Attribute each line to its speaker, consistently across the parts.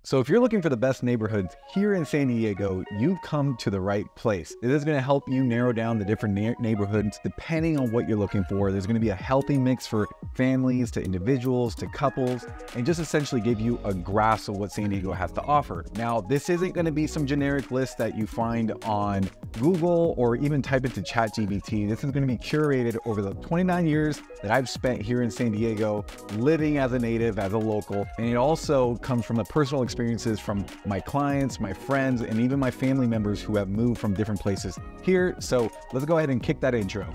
Speaker 1: So if you're looking for the best neighborhoods here in San Diego, you've come to the right place. This is going to help you narrow down the different neighborhoods depending on what you're looking for. There's going to be a healthy mix for families, to individuals, to couples, and just essentially give you a grasp of what San Diego has to offer. Now, this isn't going to be some generic list that you find on Google or even type into ChatGPT. This is going to be curated over the 29 years that I've spent here in San Diego, living as a native, as a local, and it also comes from the personal experiences from my clients, my friends, and even my family members who have moved from different places here. So let's go ahead and kick that intro.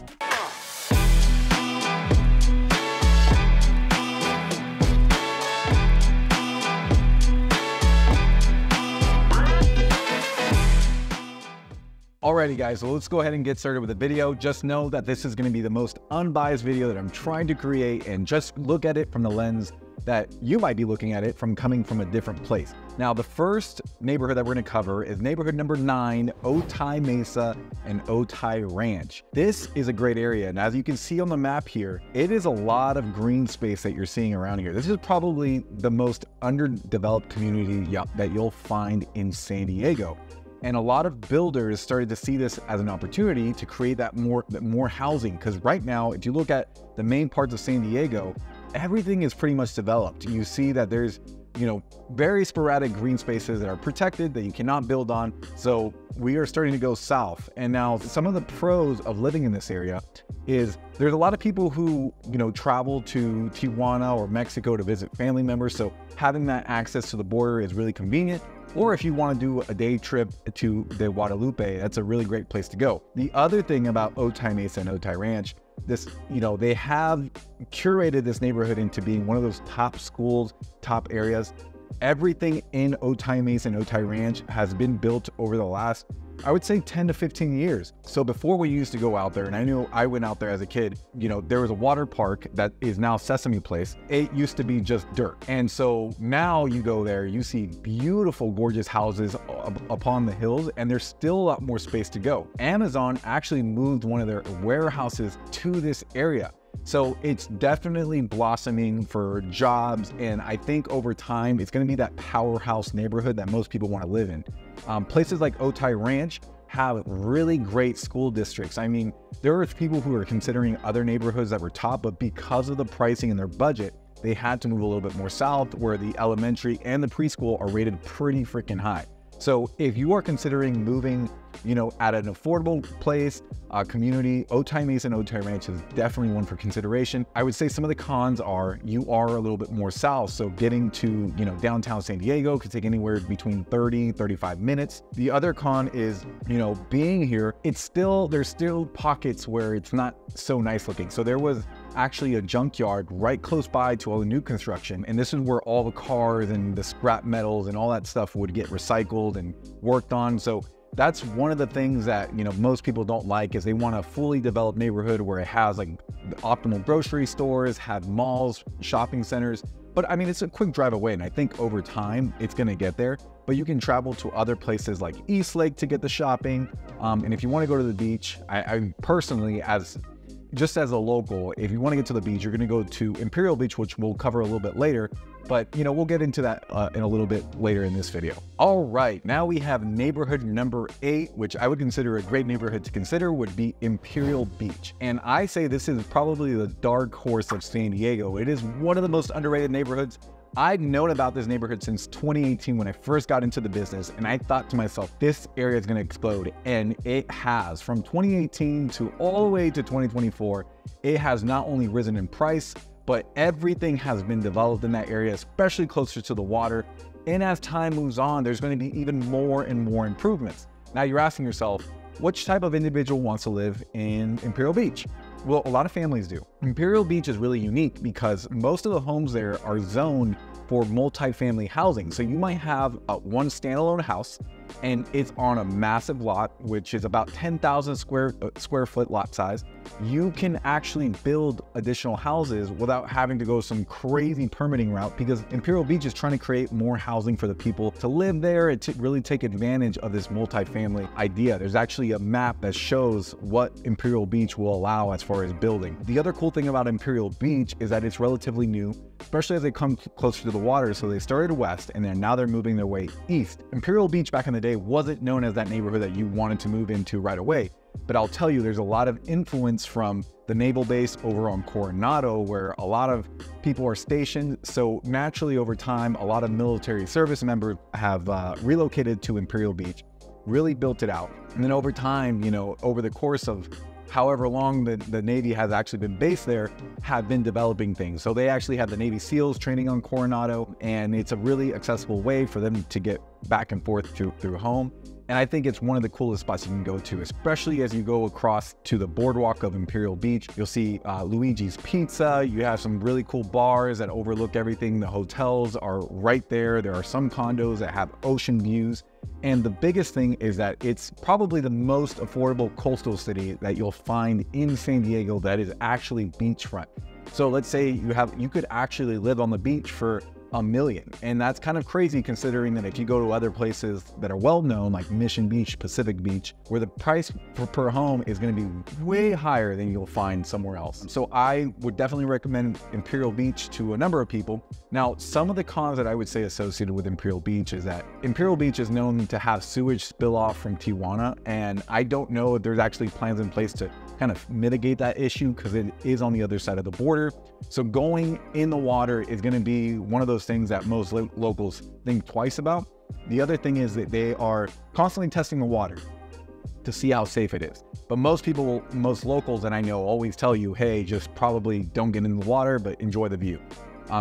Speaker 1: Alrighty guys, so let's go ahead and get started with the video. Just know that this is going to be the most unbiased video that I'm trying to create, and just look at it from the lens that you might be looking at it from coming from a different place. Now, the first neighborhood that we're going to cover is neighborhood number 9, Otay Mesa and Otay Ranch. This is a great area, and as you can see on the map here, it is a lot of green space that you're seeing around here. This is probably the most underdeveloped community that you'll find in San Diego. And a lot of builders started to see this as an opportunity to create that more housing. Because right now, if you look at the main parts of San Diego, everything is pretty much developed. You see that there's, very sporadic green spaces that are protected that you cannot build on. So we are starting to go south. And now some of the pros of living in this area is there's a lot of people who, travel to Tijuana or Mexico to visit family members. So having that access to the border is really convenient. Or if you want to do a day trip to the Guadalupe, that's a really great place to go. The other thing about Otay Mesa and Otay Ranch, they have curated this neighborhood into being one of those top schools, top areas. Everything in Otay Mesa and Otay Ranch has been built over the last, I would say 10 to 15 years. So before we used to go out there, and I know I went out there as a kid, there was a water park that is now Sesame Place. It used to be just dirt. And so now you go there, you see beautiful, gorgeous houses upon the hills, and there's still a lot more space to go. Amazon actually moved one of their warehouses to this area. So it's definitely blossoming for jobs, and I think over time it's going to be that powerhouse neighborhood that most people want to live in. Places like Otay Ranch have really great school districts. I mean, there are people who are considering other neighborhoods that were top, but because of the pricing and their budget, they had to move a little bit more south, where the elementary and the preschool are rated pretty freaking high. So if you are considering moving, at an affordable place, community, Otay Mesa and Otay Ranch is definitely one for consideration. I would say some of the cons are you are a little bit more south. So getting to, downtown San Diego could take anywhere between 30, 35 minutes. The other con is, being here, there's still pockets where it's not so nice looking. So there was actually a junkyard right close by to all the new construction. And this is where all the cars and the scrap metals and all that stuff would get recycled and worked on. So that's one of the things that, most people don't like, is they want a fully developed neighborhood where it has like the optimal grocery stores, have malls, shopping centers. But I mean, it's a quick drive away, and I think over time it's going to get there. But you can travel to other places like East Lake to get the shopping. And if you want to go to the beach, I personally, just as a local, if you want to get to the beach, you're going to go to Imperial Beach, which we'll cover a little bit later. But, we'll get into that in a little bit later in this video. All right, now we have neighborhood number 8, which I would consider a great neighborhood to consider, would be Imperial Beach. And I say this is probably the dark horse of San Diego. It is one of the most underrated neighborhoods. I've known about this neighborhood since 2018 when I first got into the business, and I thought to myself, this area is going to explode, and it has. From 2018 to all the way to 2024, it has not only risen in price, but everything has been developed in that area, especially closer to the water. And as time moves on, there's going to be even more and more improvements. Now you're asking yourself, which type of individual wants to live in Imperial Beach? Well, a lot of families do. Imperial Beach is really unique because most of the homes there are zoned for multifamily housing. So you might have one standalone house and it's on a massive lot, which is about 10,000 square foot lot size. You can actually build additional houses without having to go some crazy permitting route, because Imperial Beach is trying to create more housing for the people to live there and to really take advantage of this multifamily idea. There's actually a map that shows what Imperial Beach will allow as far as building. The other cool thing about Imperial Beach is that it's relatively new, especially as they come closer to the water. So they started west, and then now they're moving their way east. Imperial Beach back in the day wasn't known as that neighborhood that you wanted to move into right away. But I'll tell you, there's a lot of influence from the naval base over on Coronado, where a lot of people are stationed. So naturally, over time, a lot of military service members have relocated to Imperial Beach, really built it out. And then over time, over the course of however long the Navy has actually been based there, have been developing things. So they actually have the Navy SEALs training on Coronado, and it's a really accessible way for them to get back and forth through home. And I think it's one of the coolest spots you can go to, especially as you go across to the boardwalk of Imperial Beach. You'll see Luigi's Pizza. You have some really cool bars that overlook everything. The hotels are right there. There are some condos that have ocean views. And the biggest thing is that it's probably the most affordable coastal city that you'll find in San Diego that is actually beachfront. So let's say you could actually live on the beach for $1 million. And that's kind of crazy, considering that if you go to other places that are well known, like Mission Beach, Pacific Beach, where the price per home is going to be way higher than you'll find somewhere else. So I would definitely recommend Imperial Beach to a number of people. Now, some of the cons that I would say associated with Imperial Beach is that Imperial Beach is known to have sewage spill off from Tijuana, and I don't know if there's actually plans in place to kind of mitigate that issue, because it is on the other side of the border. So going in the water is going to be one of those things that most locals think twice about. The other thing is that they are constantly testing the water to see how safe it is. But most locals that I know always tell you, hey, just probably don't get in the water, but enjoy the view.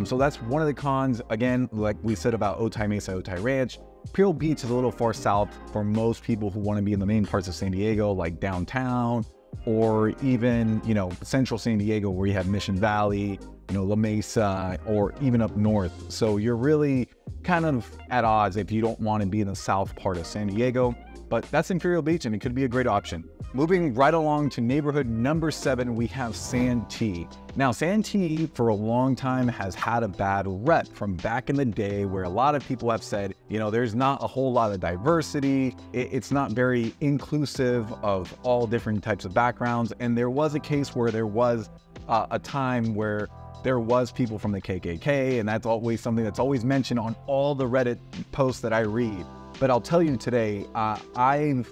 Speaker 1: So that's one of the cons. Again, like we said about Otay Mesa, Otay Ranch, Imperial Beach is a little far south for most people who want to be in the main parts of San Diego, like downtown, or even, central San Diego, where you have Mission Valley, La Mesa, or even up north. So you're really kind of at odds if you don't want to be in the south part of San Diego. But that's Imperial Beach, and it could be a great option. Moving right along to neighborhood number 7, we have Santee. Now, Santee for a long time has had a bad rep from back in the day, where a lot of people have said, there's not a whole lot of diversity. It's not very inclusive of all different types of backgrounds. And there was a case where there was a time where there was people from the KKK, and that's always something that's always mentioned on all the Reddit posts that I read. But I'll tell you today, I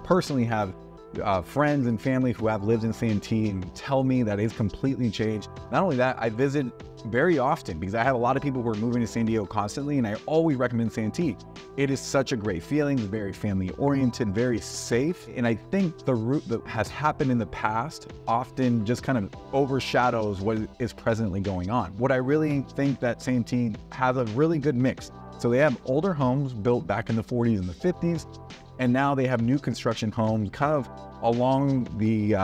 Speaker 1: personally have friends and family who have lived in Santee and tell me that it's completely changed. Not only that, I visit very often because I have a lot of people who are moving to San Diego constantly, and I always recommend Santee. It is such a great feeling, very family oriented, very safe. And I think the route that has happened in the past often just kind of overshadows what is presently going on. What I really think that Santee has a really good mix. So they have older homes built back in the 40s and the 50s, and now they have new construction homes kind of along the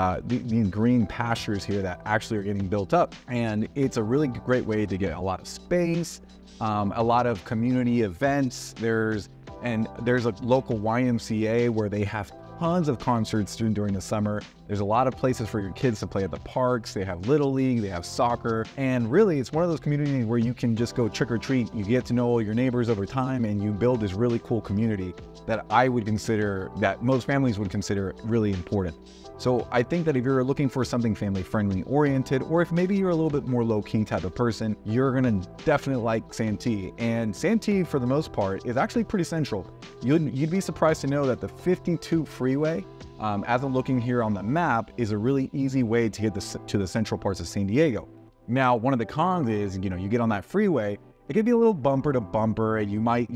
Speaker 1: green pastures here that actually are getting built up. And it's a really great way to get a lot of space, a lot of community events. There's a local YMCA where they have tons of concerts during the summer. There's a lot of places for your kids to play at the parks. They have Little League, they have soccer, and really it's one of those communities where you can just go trick or treat. You get to know all your neighbors over time, and you build this really cool community that I would consider, that most families would consider really important. So I think that if you're looking for something family friendly oriented, or if maybe you're a little bit more low key type of person, you're gonna definitely like Santee. And Santee, for the most part, is actually pretty central. You'd be surprised to know that the 52 freeway, as I'm looking here on the map, is a really easy way to get to the central parts of San Diego. Now, one of the cons is, you get on that freeway, it can be a little bumper to bumper, and you might,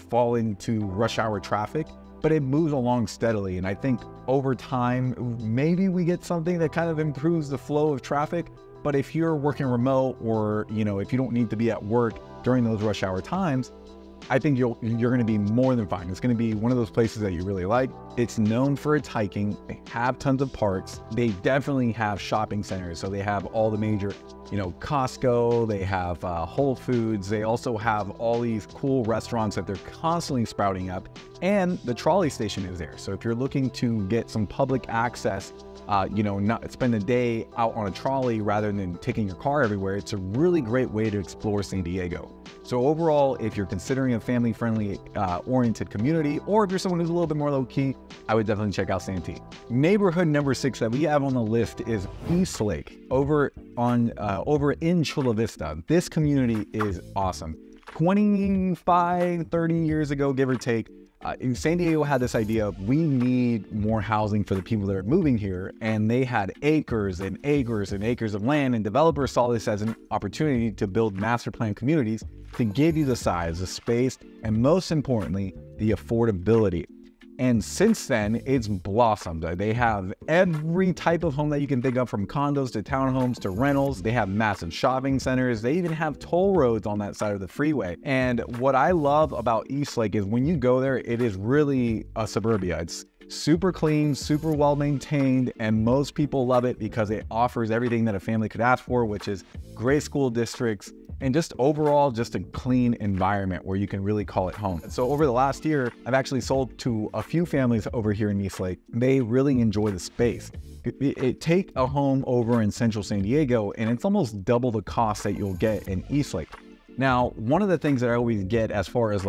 Speaker 1: fall into rush hour traffic, but it moves along steadily. And I think over time, maybe we get something that kind of improves the flow of traffic. But if you're working remote, or, if you don't need to be at work during those rush hour times, I think you're going to be more than fine. It's going to be one of those places that you really like. It's known for its hiking. They have tons of parks. They definitely have shopping centers. So they have all the major, Costco, they have Whole Foods. They also have all these cool restaurants that they're constantly sprouting up. And the trolley station is there. So if you're looking to get some public access, not spend a day out on a trolley rather than taking your car everywhere, it's a really great way to explore San Diego. So overall, if you're considering a family-friendly oriented community, or if you're someone who's a little bit more low-key, I would definitely check out Santee. Neighborhood number 6 that we have on the list is East Lake over in Chula Vista. This community is awesome. 25, 30 years ago, give or take, San Diego had this idea of we need more housing for the people that are moving here, and they had acres and acres and acres of land, and developers saw this as an opportunity to build master plan communities to give you the size, the space, and most importantly, the affordability. And since then, it's blossomed. They have every type of home that you can think of, from condos to townhomes to rentals. They have massive shopping centers. They even have toll roads on that side of the freeway. And what I love about East Lake is when you go there, it is really a suburbia. It's super clean, super well maintained, and most people love it because it offers everything that a family could ask for, which is great school districts, and just overall just a clean environment where you can really call it home. So over the last year, I've actually sold to a few families over here in East Lake. They really enjoy the space. Take a home over in central San Diego, and it's almost double the cost that you'll get in East Lake. Now, one of the things that I always get as far as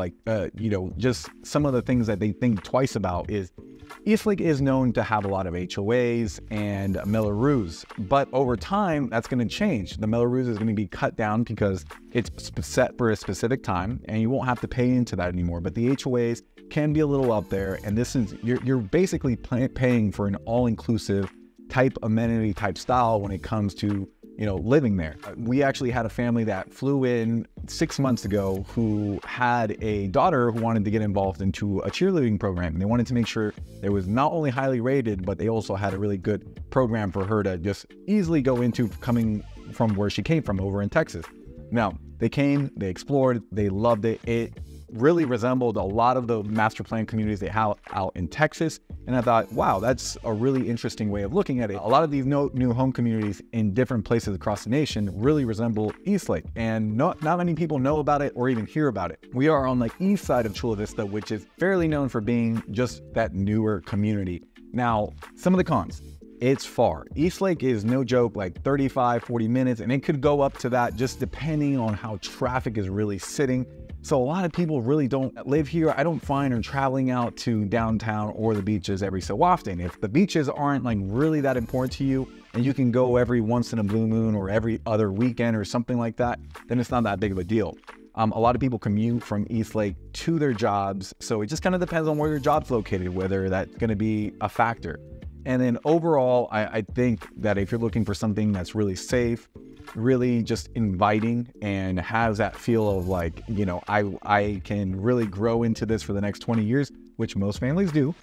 Speaker 1: just some of the things that they think twice about is East Lake is known to have a lot of HOAs and Melrose, but over time, that's going to change. The Melrose is going to be cut down because it's set for a specific time, and you won't have to pay into that anymore. But the HOAs can be a little up there, and this is you're basically paying for an all-inclusive type amenity type style when it comes to living there. We actually had a family that flew in 6 months ago who had a daughter who wanted to get involved into a cheerleading program. And they wanted to make sure it was not only highly rated, but they also had a really good program for her to just easily go into, coming from where she came from over in Texas. Now, they came, they explored, they loved it. It really resembled a lot of the master plan communities they have out in Texas. And I thought, wow, that's a really interesting way of looking at it. A lot of these new home communities in different places across the nation really resemble East Lake, and not many people know about it or even hear about it. We are on the east side of Chula Vista, which is fairly known for being just that newer community. Now, some of the cons. It's far. East Lake is no joke, like 35, 40 minutes, and it could go up to that just depending on how traffic is really sitting. So a lot of people really don't live here. I don't find are traveling out to downtown or the beaches every so often. If the beaches aren't really that important to you, and you can go every once in a blue moon or every other weekend or something like that, then it's not that big of a deal. A lot of people commute from East Lake to their jobs. So it just kind of depends on where your job's located, whether that's going to be a factor. And then overall, I think that if you're looking for something that's really safe, really just inviting, and has that feel of I can really grow into this for the next 20 years, which most families do,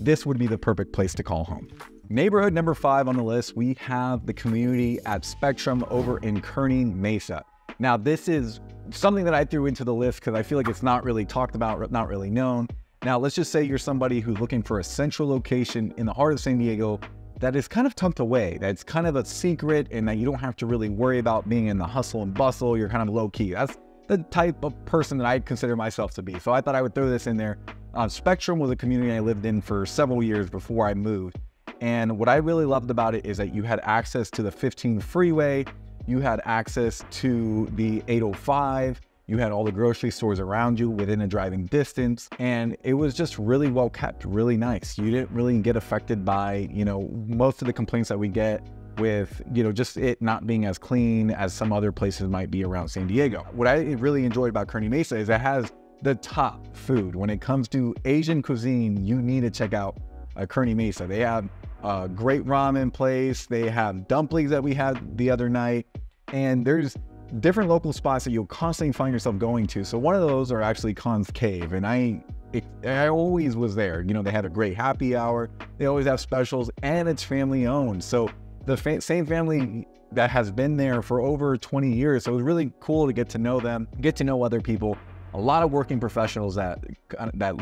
Speaker 1: this would be the perfect place to call home. Neighborhood number 5 on the list, we have the community at Spectrum over in Kearney Mesa. Now, this is something that I threw into the list because I feel like it's not really talked about, not really known. Now, let's just say you're somebody who's looking for a central location in the heart of San Diego that is kind of tucked away, that's kind of a secret, and that you don't have to really worry about being in the hustle and bustle. You're kind of low key. That's the type of person that I consider myself to be. So I thought I would throw this in there. Spectrum was a community I lived in for several years before I moved. And what I really loved about it is that you had access to the 15 freeway, you had access to the 805, you had all the grocery stores around you within a driving distance, and it was just really well kept, really nice. You didn't really get affected by, most of the complaints that we get with, just it not being as clean as some other places might be around San Diego. What I really enjoyed about Kearney Mesa is it has the top food. When it comes to Asian cuisine, you need to check out Kearney Mesa. They have a great ramen place. They have dumplings that we had the other night, and there's different local spots that you'll constantly find yourself going to. So one of those are actually Khan's Cave, and I always was there. They had a great happy hour. They always have specials, and it's family owned. So the same family that has been there for over 20 years. So it was really cool to get to know them, get to know other people. a lot of working professionals that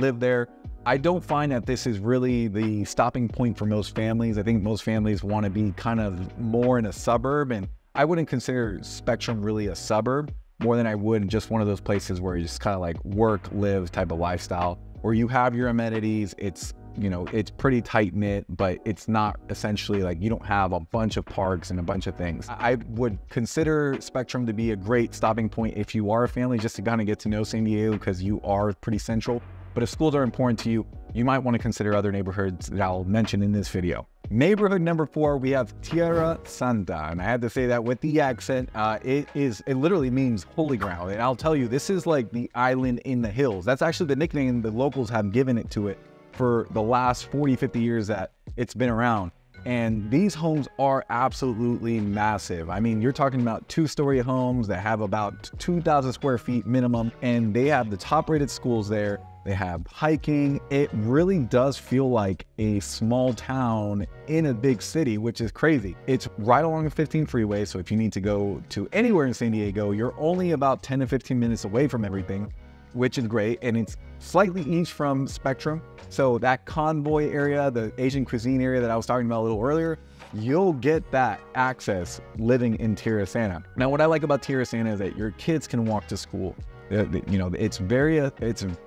Speaker 1: live there. I don't find that this is really the stopping point for most families. I think most families want to be kind of more in a suburb, and I wouldn't consider Spectrum really a suburb more than I would just one of those places where you just kind of like work, live type of lifestyle, where you have your amenities. It's, you know, it's pretty tight knit, but it's not essentially like you don't have a bunch of parks and a bunch of things. I would consider Spectrum to be a great stopping point if you are a family, just to kind of get to know San Diego, because you are pretty central. But if schools are important to you, you might want to consider other neighborhoods that I'll mention in this video. Neighborhood number 4, we have Tierrasanta, and I had to say that with the accent. It literally means holy ground, and I'll tell you, this is like the island in the hills. That's actually the nickname the locals have given it to it for the last 40-50 years that it's been around. And these homes are absolutely massive. I mean, you're talking about 2-story homes that have about 2,000 square feet minimum, and they have the top rated schools there. They have hiking. It really does feel like a small town in a big city, which is crazy. It's right along the 15 freeway, so if you need to go to anywhere in San Diego, you're only about 10 to 15 minutes away from everything, which is great. And it's slightly east from Spectrum. So that convoy area, the Asian cuisine area that I was talking about a little earlier, you'll get that access living in Tierrasanta. Now, what I like about Tierrasanta is that your kids can walk to school. You know, it's very,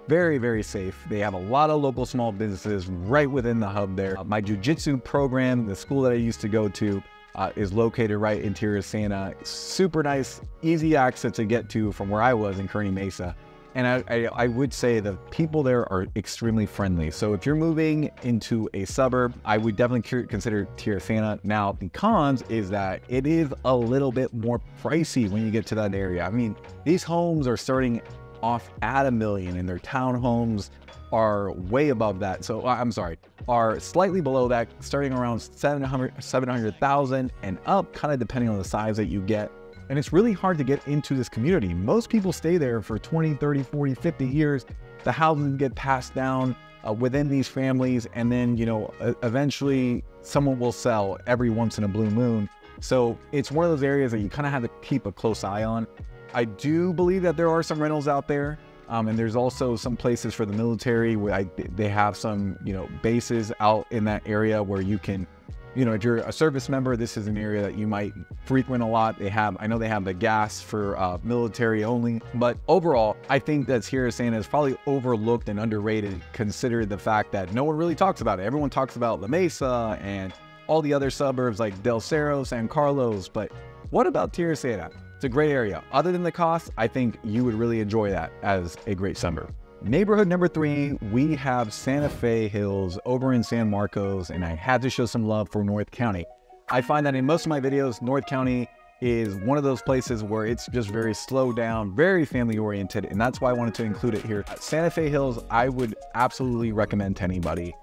Speaker 1: very safe. They have a lot of local small businesses right within the hub there. My jiu-jitsu program, the school that I used to go to, is located right in Tierrasanta. Super nice, easy access to get to from where I was in Kearny Mesa. And I would say the people there are extremely friendly. So if you're moving into a suburb, I would definitely consider Tierrasanta. Now, the cons is that it is a little bit more pricey when you get to that area. I mean, these homes are starting off at $1 million, and their townhomes are way above that. So I'm sorry, are slightly below that, starting around 700,000 and up, kind of depending on the size that you get. And it's really hard to get into this community. Most people stay there for 20, 30, 40, 50 years. The houses get passed down within these families, and then, you know, eventually someone will sell every once in a blue moon. So it's one of those areas that you kind of have to keep a close eye on. I do believe that there are some rentals out there, and there's also some places for the military where they have some, you know, bases out in that area where you can, you know, if you're a service member, this is an area that you might frequent a lot. I know they have the gas for military only, but overall, I think that Tierrasanta is probably overlooked and underrated, considering the fact that no one really talks about it. Everyone talks about La Mesa and all the other suburbs like Del Cerro, San Carlos, but what about Tierrasanta? It's a great area. Other than the cost, I think you would really enjoy that as a great suburb. Neighborhood number 3, we have Santa Fe Hills over in San Marcos, and I had to show some love for North County. I find that in most of my videos, North County is one of those places where it's just very slowed down, very family oriented, and that's why I wanted to include it here. Santa Fe Hills, I would absolutely recommend to anybody.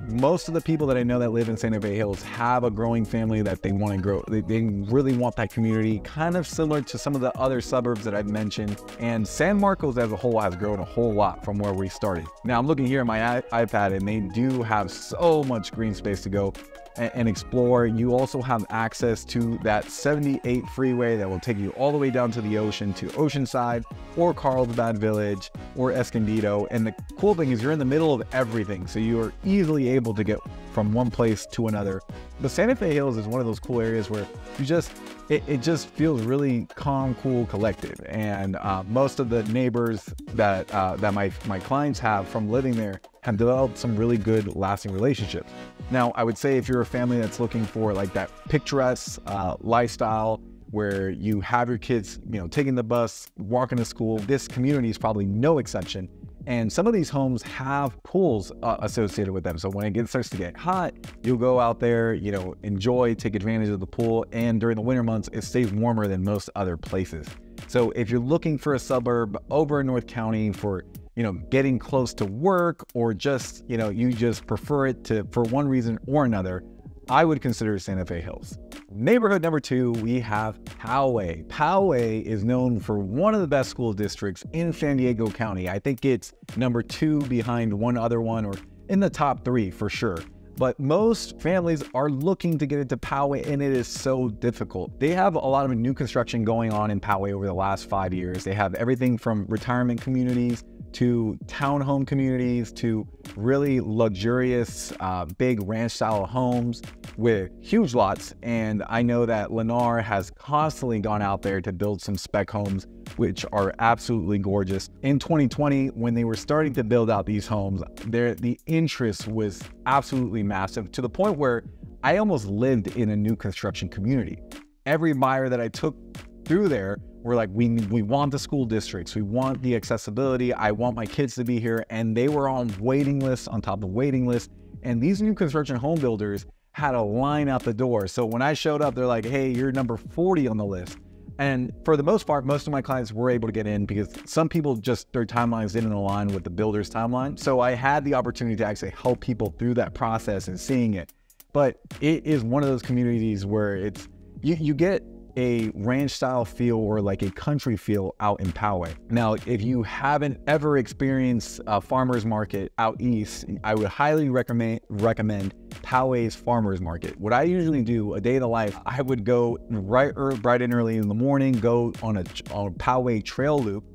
Speaker 1: Most of the people that I know that live in Santa Fe Hills have a growing family that they want to grow. They really want that community, kind of similar to some of the other suburbs that I've mentioned. And San Marcos as a whole has grown a whole lot from where we started. Now I'm looking here at my iPad, and they do have so much green space to go and explore. You also have access to that 78 freeway that will take you all the way down to the ocean, to Oceanside or Carlsbad Village or Escondido. And the cool thing is you're in the middle of everything, so you are easily able to get from one place to another. The Santa Fe Hills is one of those cool areas where you just, it just feels really calm, cool, collected. And most of the neighbors that my clients have from living there have developed some really good lasting relationships. Now, I would say if you're a family that's looking for like that picturesque lifestyle where you have your kids, you know, taking the bus, walking to school, this community is probably no exception. And some of these homes have pools associated with them. So when it starts to get hot, you'll go out there, you know, enjoy, take advantage of the pool. And during the winter months, it stays warmer than most other places. So if you're looking for a suburb over in North County for, you know, getting close to work, or just, you know, you just prefer it to, for one reason or another, I would consider Santa Fe Hills. Neighborhood number 2, we have Poway. Poway is known for one of the best school districts in San Diego County. I think it's number 2 behind one other one, or in the top 3 for sure. but most families are looking to get into Poway, and it is so difficult. They have a lot of new construction going on in Poway over the last 5 years. They have everything from retirement communities to townhome communities to really luxurious, big ranch-style homes with huge lots. And I know that Lennar has constantly gone out there to build some spec homes, which are absolutely gorgeous. In 2020, when they were starting to build out these homes, the interest was absolutely massive, to the point where I almost lived in a new construction community. Every buyer that I took through there were like, we want the school districts, we want the accessibility, I want my kids to be here. And they were on waiting lists on top of waiting lists. And these new construction home builders had a line out the door. So when I showed up, they're like, hey, you're number 40 on the list. And for the most part, most of my clients were able to get in because some people just, their timelines didn't align with the builder's timeline. So I had the opportunity to actually help people through that process and seeing it. But it is one of those communities where it's, you get a ranch style feel or like a country feel out in Poway. Now, if you haven't ever experienced a farmer's market out east, I would highly recommend Poway's farmer's market. What I usually do, a day in the life, I would go bright and early in the morning, go on a Poway trail loop.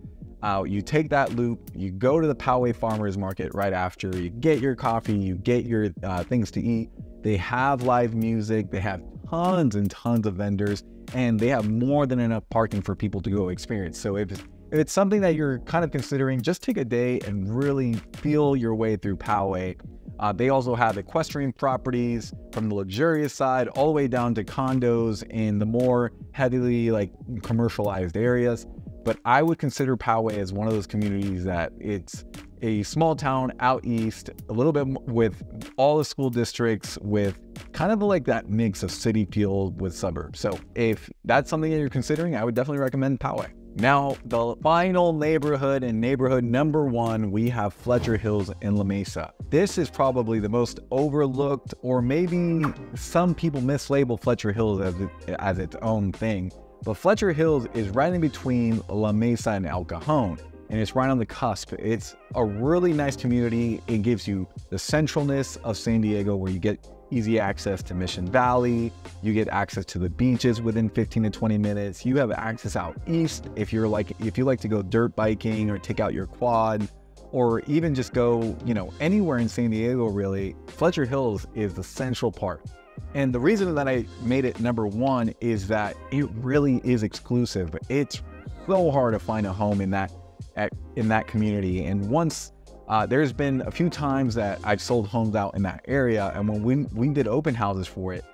Speaker 1: You take that loop, you go to the Poway farmer's market right after, you get your coffee, you get your things to eat. They have live music, they have tons and tons of vendors, and they have more than enough parking for people to go experience. So if it's something that you're kind of considering, just take a day and really feel your way through Poway. They also have equestrian properties from the luxurious side all the way down to condos in the more heavily like commercialized areas. But I would consider Poway as one of those communities that it's a small town out east, a little bit with all the school districts, with kind of like that mix of city feel with suburbs. So if that's something that you're considering, I would definitely recommend Poway. Now, the final neighborhood and neighborhood number 1, we have Fletcher Hills in La Mesa. This is probably the most overlooked, or maybe some people mislabel Fletcher Hills as its own thing. But Fletcher Hills is right in between La Mesa and El Cajon, and it's right on the cusp. It's a really nice community. It gives you the centralness of San Diego, where you get easy access to Mission Valley. You get access to the beaches within 15 to 20 minutes. You have access out east if you like to go dirt biking or take out your quad, or even just go, anywhere in San Diego really. Fletcher Hills is the central part. And the reason that I made it number 1 is that it really is exclusive. It's so hard to find a home in that community. And once there's been a few times that I've sold homes out in that area, and when we did open houses for it,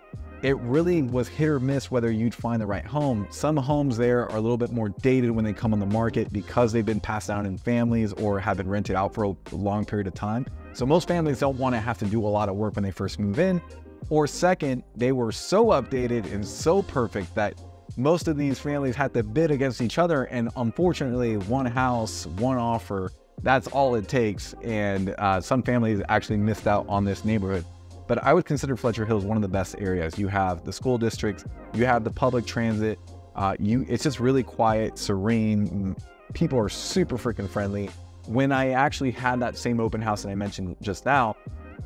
Speaker 1: it really was hit or miss whether you'd find the right home. Some homes there are a little bit more dated when they come on the market because they've been passed down in families or have been rented out for a long period of time. So most families don't want to have to do a lot of work when they first move in. Or second, they were so updated and so perfect that most of these families had to bid against each other. And unfortunately, one house, one offer, that's all it takes. And some families actually missed out on this neighborhood. But I would consider Fletcher Hills one of the best areas. You have the school districts, you have the public transit. It's just really quiet, serene. People are super freaking friendly. When I actually had that same open house that I mentioned just now,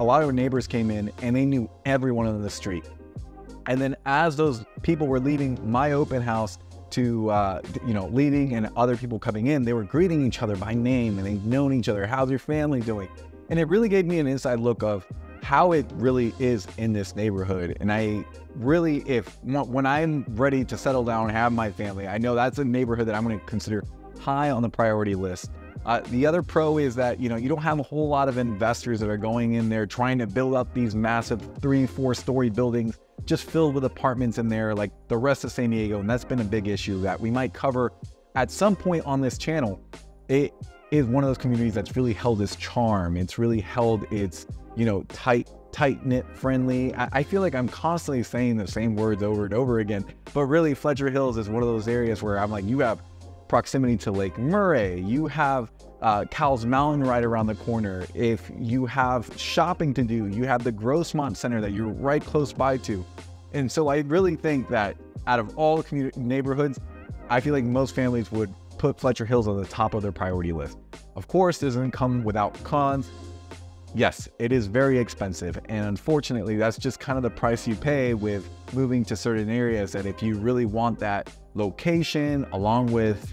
Speaker 1: a lot of our neighbors came in and they knew everyone on the street. And then as those people were leaving my open house to, leaving and other people coming in, they were greeting each other by name and they've known each other. How's your family doing? And it really gave me an inside look of how it really is in this neighborhood. And I really, when I'm ready to settle down and have my family, I know that's a neighborhood that I'm going to consider high on the priority list. The other pro is that, you don't have a whole lot of investors that are going in there trying to build up these massive 3-4 story buildings just filled with apartments in there like the rest of San Diego. And that's been a big issue that we might cover at some point on this channel. It is one of those communities that's really held its charm. It's really held its, tight-knit, friendly. I feel like I'm constantly saying the same words over and over again, but really Fletcher Hills is one of those areas where I'm like, you have proximity to Lake Murray, you have Cowles Mountain right around the corner. If you have shopping to do, you have the Grossmont Center that you're right close by to. And so I really think that out of all the community neighborhoods, I feel like most families would put Fletcher Hills on the top of their priority list. Of course, this doesn't come without cons. Yes, it is very expensive. And unfortunately, that's just kind of the price you pay with moving to certain areas. That if you really want that location along with,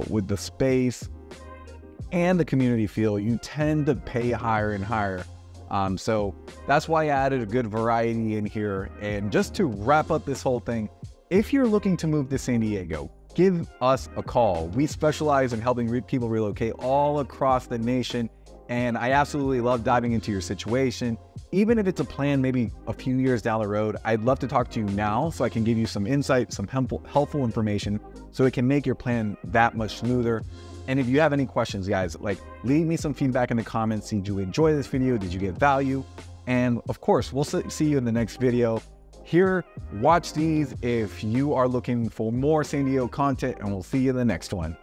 Speaker 1: with the space and the community feel, you tend to pay higher and higher. So that's why I added a good variety in here. And just to wrap up this whole thing, if you're looking to move to San Diego, give us a call. We specialize in helping people relocate all across the nation. And I absolutely love diving into your situation. Even if it's a plan maybe a few years down the road, I'd love to talk to you now so I can give you some insight, some helpful information so it can make your plan that much smoother. And if you have any questions, guys, leave me some feedback in the comments. Did you enjoy this video? Did you get value? And of course, we'll see you in the next video. Here, watch these if you are looking for more San Diego content, and we'll see you in the next one.